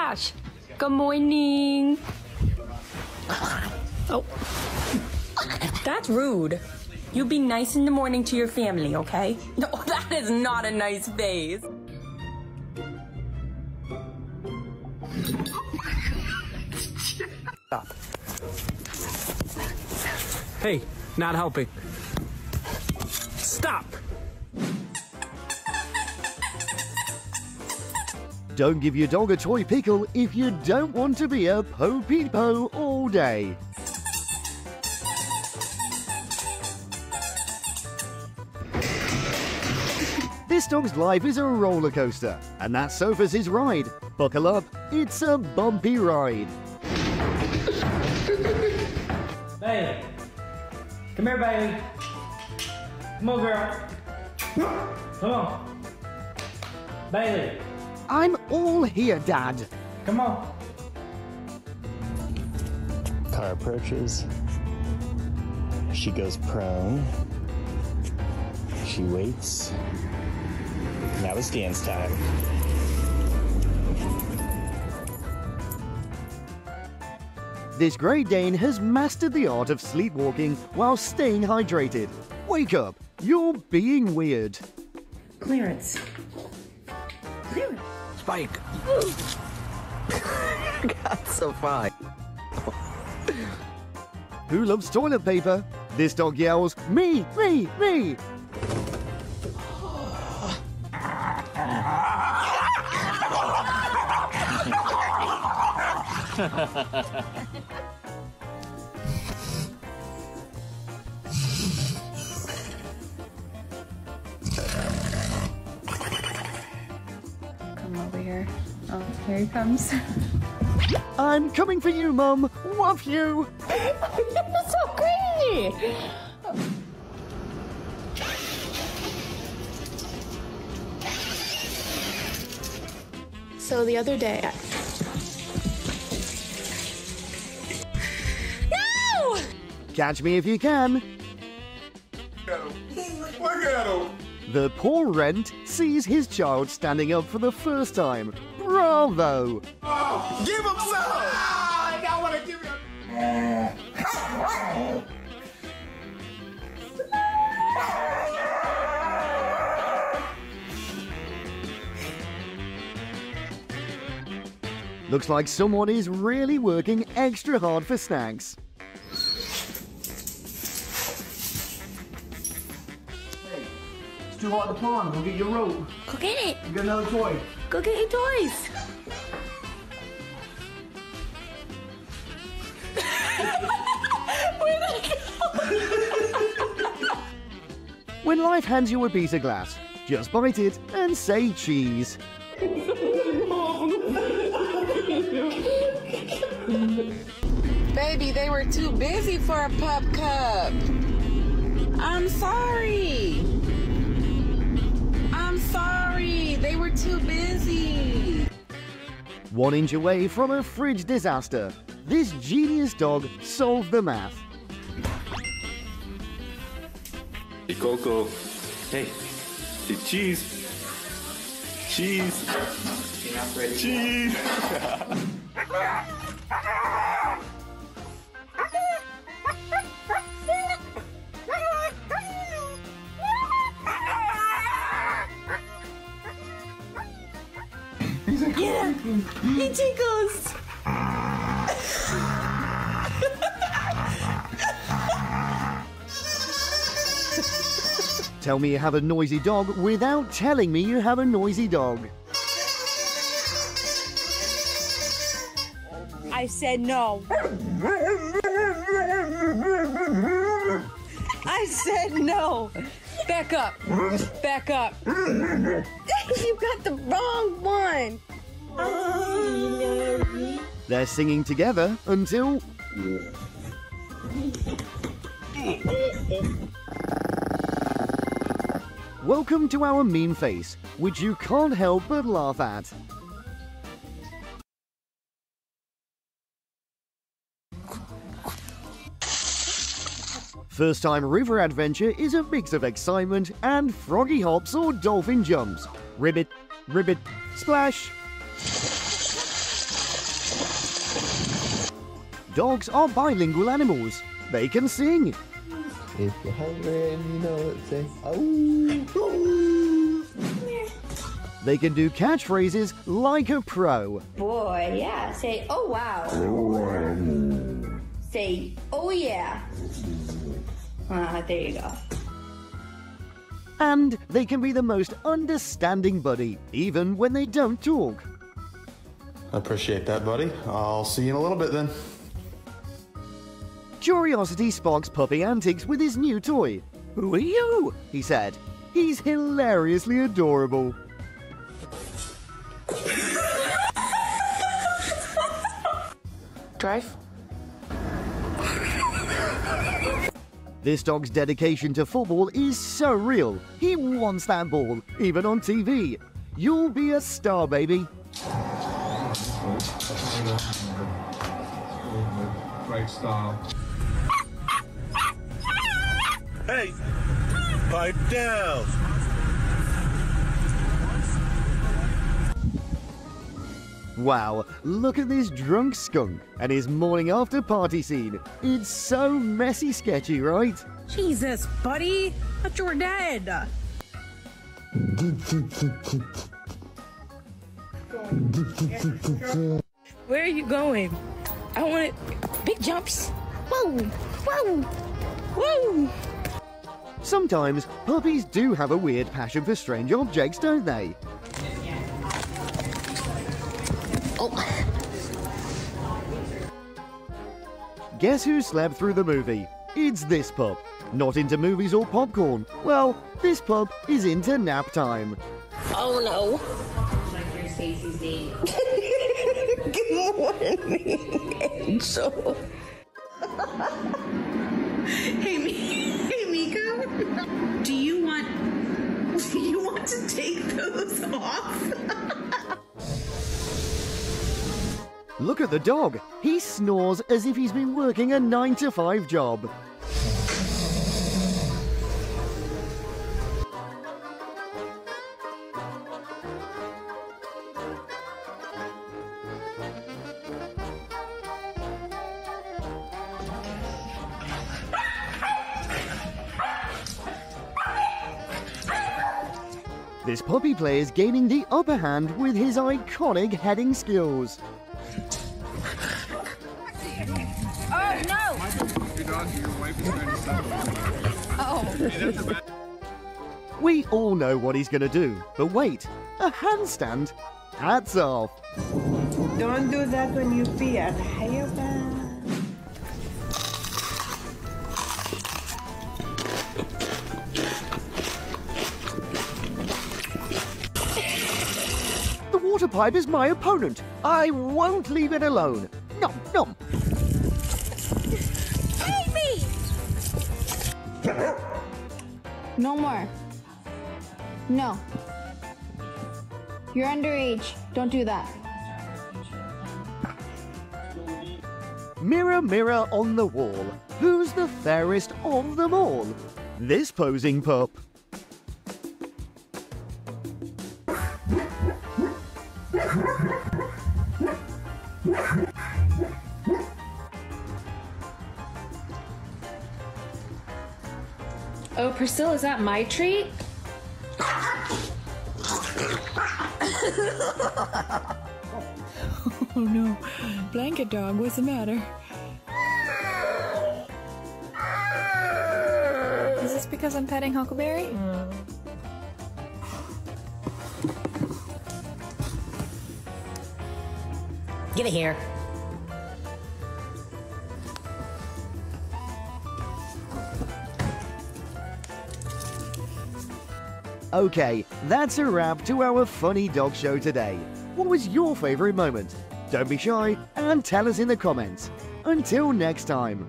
Splash. Good morning. Oh. That's rude. You be nice in the morning to your family, okay? No, that is not a nice face. Stop. Hey, not helping. Stop! Don't give your dog a toy pickle if you don't want to be a po-peep-po all day. This dog's life is a roller coaster, and that sofa's his ride. Buckle up, it's a bumpy ride. Bailey. Come here, Bailey. Come on, girl. Come on. Bailey. I'm all here, Dad. Come on. Car approaches. She goes prone. She waits. Now it's dance time. This Great Dane has mastered the art of sleepwalking while staying hydrated. Wake up, you're being weird. Clearance. Clearance. Spike. God, so fine. Who loves toilet paper? This dog yells, me, me, me. Come over here. Oh, here he comes. I'm coming for you, Mum. Love you. You're so crazy. So the other day, No! Catch me if you can. Look at him. The poor Rent sees his child standing up for the first time. Bravo! Oh, give him some. I want to give him. Looks like someone is really working extra hard for snacks. Hey, it's too hard to pond. Go get your rope. Go get it. You got another toy. Go get your toys. Where'd I go? When life hands you a piece of glass, just bite it and say cheese. Baby, they were too busy for a pup cup. I'm sorry. I'm sorry. They were too busy. 1 inch away from a fridge disaster, this genius dog solved the math. Hey, Coco. Hey, hey, cheese. Cheese. Cheese. Yeah, he tickles. Tell me you have a noisy dog without telling me you have a noisy dog. I said no. I said no. Back up. Back up. You got the wrong one. They're singing together until... Welcome to our meme face, which you can't help but laugh at. First time river adventure is a mix of excitement and froggy hops or dolphin jumps. Ribbit, ribbit, splash. Dogs are bilingual animals. They can sing. If you're hungry and you know it, say, oh. They can do catchphrases like a pro. Boy, yeah. Say, oh wow. Say, oh yeah. There you go. And they can be the most understanding buddy, even when they don't talk. I appreciate that, buddy. I'll see you in a little bit then. Curiosity sparks puppy antics with his new toy. "Who are you?" he said. He's hilariously adorable. Drive. This dog's dedication to football is so real. He wants that ball, even on TV. You'll be a star, baby. Great style. Hey, pipe down. Wow, look at this drunk skunk and his morning after party scene. It's so messy sketchy, right? Jesus, buddy. I thought you were dead. Where are you going? I want it. Big jumps. Whoa, whoa, whoa. Sometimes puppies do have a weird passion for strange objects, don't they? Guess who slept through the movie? It's this pup. Not into movies or popcorn. Well, this pup is into nap time. Oh no. Good morning, Angel. Hey, Miko. Do you want to take those off? Look at the dog. He snores as if he's been working a 9-to-5 job. This puppy player is gaining the upper hand with his iconic heading skills. Oh, no! Oh. We all know what he's going to do, but wait, a handstand? Hats off! Don't do that when you pee at Hayoban. The water pipe is my opponent. I won't leave it alone. Nom, nom. No more. No. You're underage. Don't do that. Mirror, mirror on the wall. Who's the fairest of them all? This posing pup. Oh, Priscilla, is that my treat? Oh no. Blanket dog, what's the matter? Is this because I'm petting Huckleberry? Get it here. Okay, that's a wrap to our funny dog show today. What was your favourite moment? Don't be shy and tell us in the comments. Until next time.